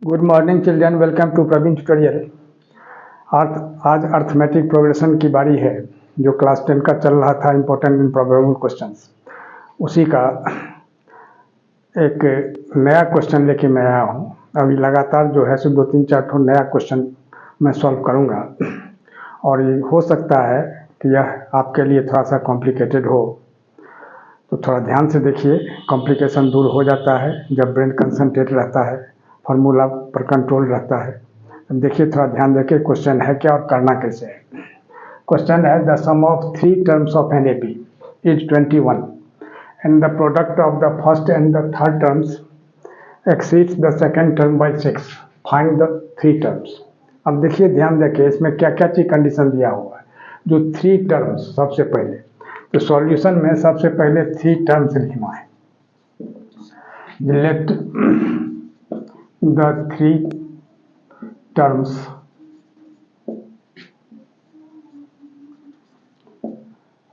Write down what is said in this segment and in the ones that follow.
Good morning children, welcome to Praveen tutorial. आज arithmetic progression की बारी है। जो क्लास 10 का चल रहा था इम्पोर्टेंट एंड प्रोबेबल क्वेश्चंस, उसी का एक नया क्वेश्चन लेके मैं आया हूँ। अभी लगातार जो है सो 2-3-4 नया क्वेश्चन मैं सॉल्व करूँगा और ये हो सकता है कि यह आपके लिए थोड़ा सा कॉम्प्लिकेटेड हो, तो थोड़ा ध्यान से देखिए। कॉम्प्लिकेशन दूर हो जाता है जब ब्रेन कंसंट्रेट रहता है, फार्मूला पर कंट्रोल रहता है। अब देखिए, थोड़ा ध्यान देके क्वेश्चन है क्या और करना कैसे है। क्वेश्चन है, the sum of 3 terms of an AP is 21 and the product of the first and the third terms exceeds the second term by 6। Find the 3 terms. अब देखिए ध्यान देके, इसमें क्या क्या चीज कंडीशन दिया हुआ है। जो 3 टर्म्स, सबसे पहले तो सॉल्यूशन में सबसे पहले 3 टर्म्स लिखना है। Let the 3 terms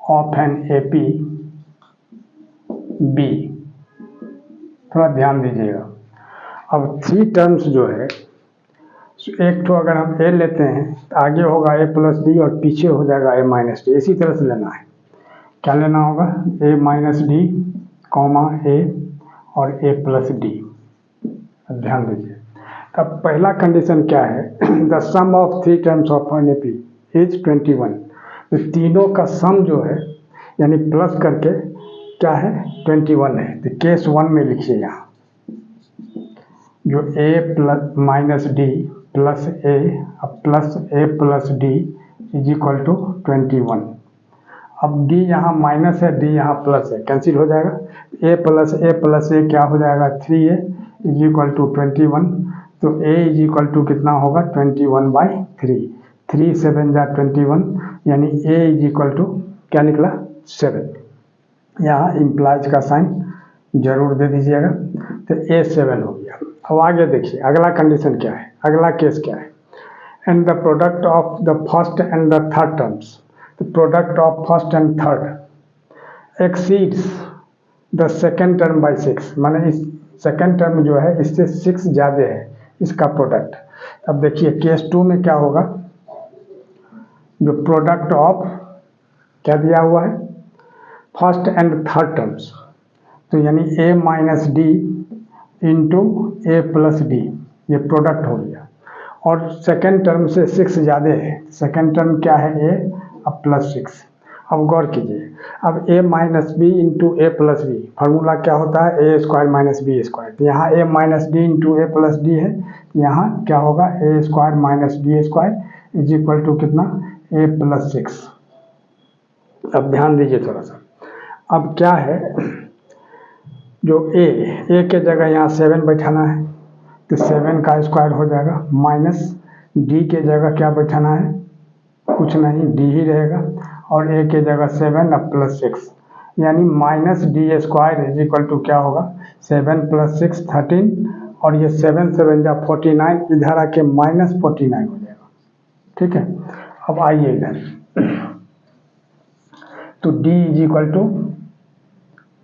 of an AP B। थोड़ा ध्यान दीजिएगा। अब 3 टर्म्स जो है, एक तो अगर हम A लेते हैं तो आगे होगा A प्लस डी और पीछे हो जाएगा A माइनस डी। इसी तरह से लेना है। क्या लेना होगा? A minus D comma A और A प्लस डी। ध्यान दीजिए। अब पहला कंडीशन क्या है? The sum of 3 terms of an AP is 21। तो तीनों का सम जो है, यानी प्लस करके क्या है, 21 है। तो केस 1 में लिखिए यहाँ, जो A plus minus D plus A plus A plus D is equal to 21। अब D यहाँ माइनस है, D यहाँ प्लस है, कैंसिल हो जाएगा। A प्लस A क्या हो जाएगा? 3A is equal to 21। तो A इज इक्वल टू कितना होगा? 21/3। 3 7 जा 21, यानी A इज इक्वल टू क्या निकला? 7। यहाँ इम्प्लाइज का साइन जरूर दे दीजिएगा। तो A 7 हो गया। अब आगे देखिए, अगला कंडीशन क्या है, अगला केस क्या है। And the product of the first and the third terms, the product of first and third exceeds the second term by 6। माने इस सेकेंड टर्म जो है इससे 6 ज़्यादा है इसका प्रोडक्ट। अब देखिए केस 2 में क्या होगा, जो प्रोडक्ट ऑफ क्या दिया हुआ है, फर्स्ट एंड थर्ड टर्म्स, तो यानी A minus D into A plus D, ये प्रोडक्ट हो गया। और सेकेंड टर्म से 6 ज़्यादा है। सेकेंड टर्म क्या है? A अब प्लस 6। अब गौर कीजिए, अब A minus B into A plus B, formula क्या होता है? A square minus B square. तो यहाँ A minus D into A plus D है, यहाँ क्या होगा? A square minus B square is equal to कितना? A plus 6। अब ध्यान दीजिए थोड़ा सा। अब क्या है, जो A के जगह यहाँ 7 बैठाना है, तो 7 का स्क्वायर हो जाएगा, माइनस D के जगह क्या बैठाना है? कुछ नहीं, D ही रहेगा। और A के जगह 7 अब प्लस 6, यानी minus D square is equal to क्या होगा? 7 प्लस 6 13, और ये 7 7 जा 49, इधर आके माइनस 49 हो जाएगा। ठीक है। अब आइए इधर, तो D इज इक्वल टू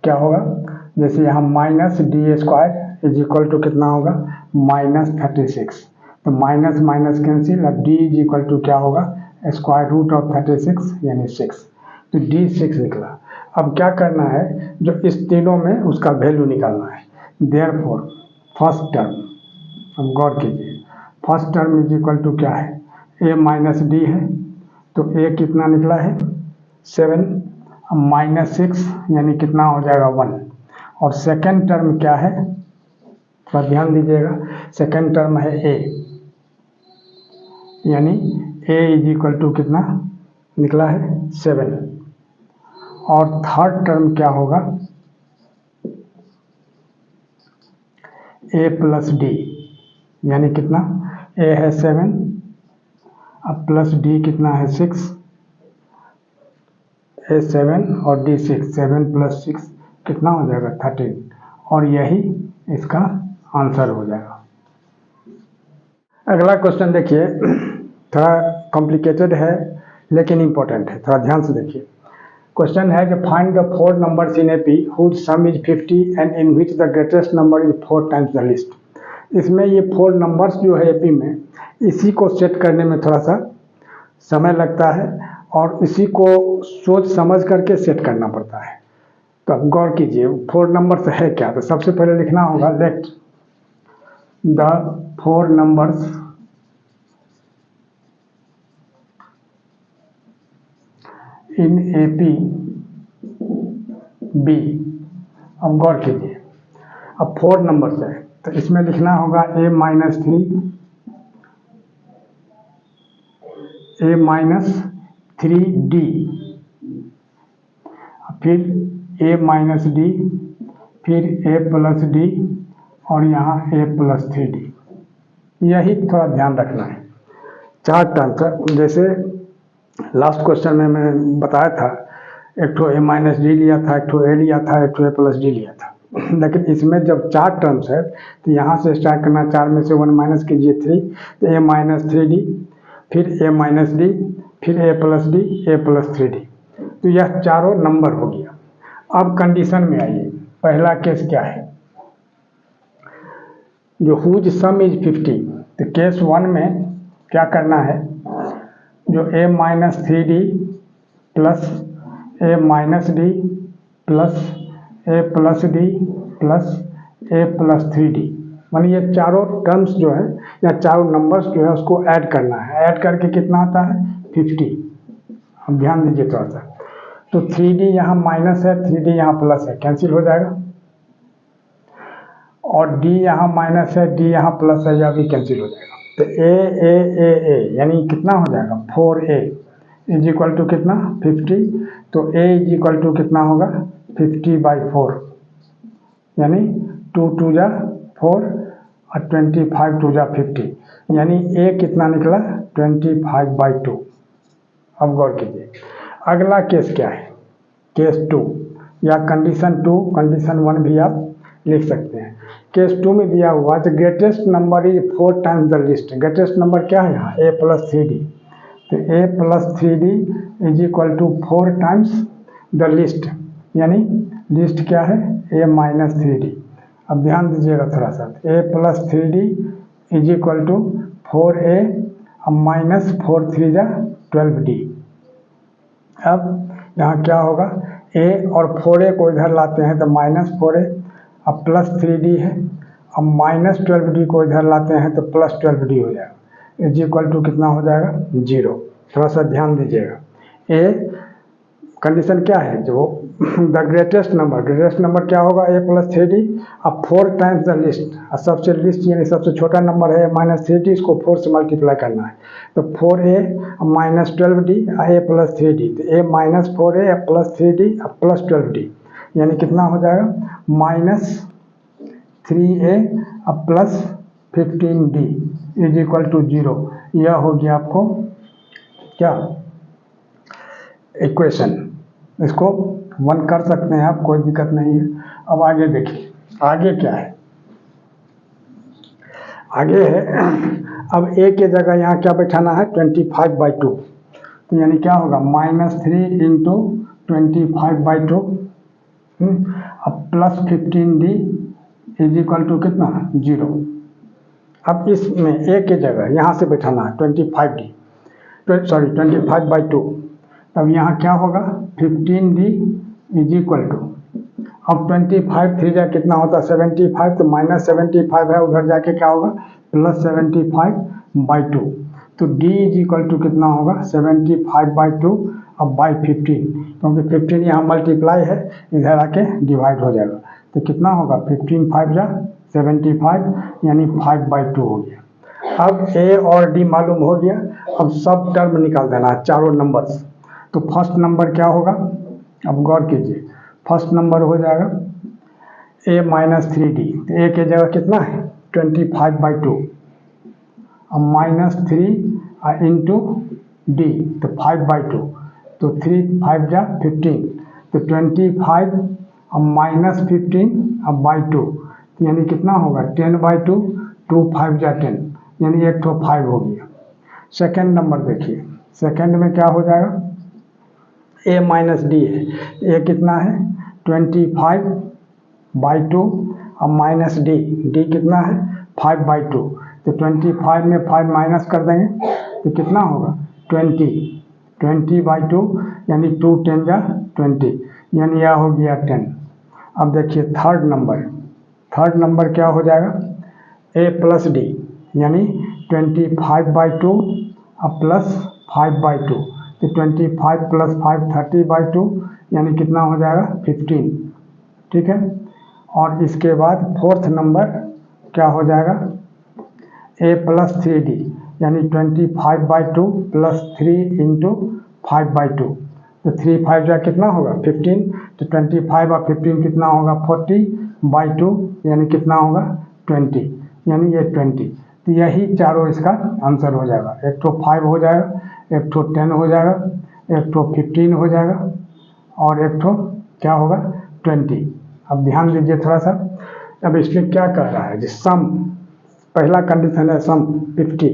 क्या होगा? जैसे यहाँ minus D square is equal to कितना होगा? माइनस 36। तो माइनस माइनस कैंसिल। अब D इज इक्वल टू क्या होगा? स्क्वायर रूट ऑफ 36 यानी 6। तो D 6 निकला। अब क्या करना है, जो इस तीनों में उसका वैल्यू निकालना है। देयरफॉर फर्स्ट टर्म, अब गौर कीजिए, first term is equal to क्या है? A माइनस डी है, तो A कितना निकला है? 7। अब माइनस 6 यानी कितना हो जाएगा? 1। और सेकेंड टर्म क्या है? थोड़ा ध्यान दीजिएगा। सेकेंड टर्म है A, यानी A इज इक्वल टू कितना निकला है? 7। और थर्ड टर्म क्या होगा? A प्लस डी, यानी कितना? A है 7, अब प्लस D कितना है? 6। A 7 और D 6, 7 प्लस 6 कितना हो जाएगा? 13। और यही इसका आंसर हो जाएगा। अगला क्वेश्चन देखिए, थोड़ा कॉम्प्लिकेटेड है लेकिन इम्पोर्टेंट है, थोड़ा ध्यान से देखिए। क्वेश्चन है, find the 4 numbers in AP whose sum is 50 and in which the greatest number is 4 times the least। इसमें ये 4 नंबर्स जो है एपी में, इसी को सेट करने में थोड़ा सा समय लगता है और इसी को सोच समझ करके सेट करना पड़ता है। तो अब गौर कीजिए 4 नंबर्स है क्या। तो सबसे पहले लिखना होगा let the 4 numbers in AP be. अब गौर कीजिए, अब 4 नंबर्स है तो इसमें लिखना होगा a-3, a-3d, फिर a-d, फिर a+d और यहाँ a+3d। यही थोड़ा ध्यान रखना है। 4 टर्म्स है, जैसे लास्ट क्वेश्चन में मैं बताया था, एक ठो a-d लिया था, एक ठो a लिया था, एक ठो a+d लिया था। लेकिन इसमें जब 4 टर्म्स है तो यहाँ से स्टार्ट करना, 4 में से 1 माइनस कीजिए 3, तो a-3d, फिर a-d, फिर a+d, a+3d। तो यह चारों नंबर हो गया। अब कंडीशन में आइए, पहला केस क्या है, जो हुज सम इज 50। तो केस 1 में क्या करना है, जो a-3d plus a-d plus a+d plus a+3d, मानी ये चारों टर्म्स जो है या चारों नंबर्स जो है उसको ऐड करना है। ऐड करके कितना आता है 50। अब ध्यान दीजिए थोड़ा सा, तो 3d यहाँ माइनस है, 3d यहाँ प्लस है, कैंसिल हो जाएगा। और d यहाँ माइनस है, d यहाँ प्लस है, यह भी कैंसिल हो जाएगा। तो a यानी कितना हो जाएगा 4a इज इक्वल टू कितना 50। तो a इज इक्वल टू कितना होगा 50/4, यानी 2 2 जा 4 और 25 2 जा 50, यानी a कितना निकला 25/2। अब गौर कीजिए, अगला केस क्या है, केस 2 या कंडीशन 2, कंडीशन 1 भी आप लिख सकते हैं। केस 2 में दिया हुआ तो greatest number is 4 times the least. Greatest number क्या है यहाँ a+3d, तो a+3d is equal to 4 times the least, यानी लिस्ट क्या है a-3d। अब ध्यान दीजिएगा थोड़ा सा, a+3d is equal to 4a minus 4 3 जा 12d। अब यहाँ क्या होगा, a और 4a को इधर लाते हैं तो -4a, अब +3d है, अब -12d को इधर लाते हैं तो +12d हो जाएगा, इज इक्वल टू कितना हो जाएगा 0। थोड़ा सा ध्यान दीजिएगा, a कंडीशन क्या है, जो द ग्रेटेस्ट नंबर क्या होगा a+3d, अब 4 टाइम्स द लिस्ट, सबसे लिस्ट यानी सबसे छोटा नंबर है -3d, इसको 4 से मल्टीप्लाई करना है, तो 4a -12d a+3d, तो a-4a +3d +12d, यानी कितना हो जाएगा -3a +15d is equal to 0। यह हो गया आपको क्या इक्वेशन। इसको 1 कर सकते हैं आप, कोई दिक्कत नहीं है। अब आगे देखिए, आगे क्या है, आगे है अब a के जगह यहाँ क्या बैठाना है 25/2, तो यानी क्या होगा -3 इंटू 25/2 अब +15d इज इक्वल टू कितना 0। अब इसमें a के जगह यहाँ से बैठाना है 25/2, तब यहाँ क्या होगा 15d इज इक्वल टू, अब 25 3 जा कितना होता है 75, तो -75 है, उधर जाके क्या होगा +75/2, तो d इज इक्वल टू कितना होगा 75/2 अब बाई 15, क्योंकि 15 यहाँ मल्टीप्लाई है, इधर आके डिवाइड हो जाएगा, तो कितना होगा 15 5 जा 75, यानी 5/2 हो गया। अब a और d मालूम हो गया, अब सब टर्म निकाल देना है चारों नंबर्स। तो फर्स्ट नंबर क्या होगा, अब गौर कीजिए, फर्स्ट नंबर हो जाएगा a-3d, तो a के जगह कितना है 25/2, अब -3 इंटू d, तो 5/2, तो 3 5 जा 15, तो 25 अब -15 अब /2, तो यानी कितना होगा 10/2, 2 5 जा 10, यानी एक तो 5 हो गया। सेकेंड नंबर देखिए, सेकेंड में क्या हो जाएगा a-d है, a कितना है 25/2 अब -d, d कितना है 5/2, तो 25 में 5 माइनस कर देंगे तो कितना होगा 20/2 यानी 2 10 जा 20, यानी यह हो गया 10। अब देखिए थर्ड नंबर क्या हो जाएगा a+d यानी 25/2 अब प्लस 5/2, तो 25 + 5 30/2 यानी कितना हो जाएगा 15, ठीक है। और इसके बाद फोर्थ नंबर क्या हो जाएगा a+3d यानी 25/2 + 3 × 5/2, तो 3 5 जा कितना होगा 15, तो 25 और 15 कितना होगा 40/2 यानी कितना होगा 20, यानी ये 20। तो यही चारों इसका आंसर हो जाएगा। एक तो 5 हो जाएगा, एक तो 10 हो जाएगा, एक तो 15 हो जाएगा और एक तो क्या होगा 20। अब ध्यान दीजिए थोड़ा सा, अब इसमें क्या कह रहा है, सम पहला कंडीशन है सम 50।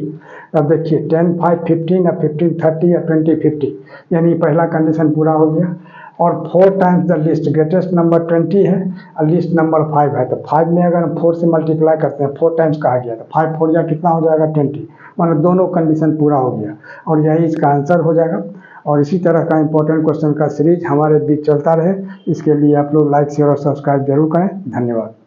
अब देखिए 10 5 15 या 15 30 या 20 50, यानी पहला कंडीशन पूरा हो गया। और 4 times the least, greatest number 20 है और लिस्ट नंबर 5 है, तो 5 में अगर हम 4 से मल्टीप्लाई करते हैं 4 टाइम्स कहा गया, तो 5 4 जा कितना हो जाएगा 20, मतलब दोनों कंडीशन पूरा हो गया और यही इसका आंसर हो जाएगा। और इसी तरह का इंपॉर्टेंट क्वेश्चन का सीरीज हमारे बीच चलता रहे, इसके लिए आप लोग लाइक शेयर और सब्सक्राइब जरूर करें। धन्यवाद।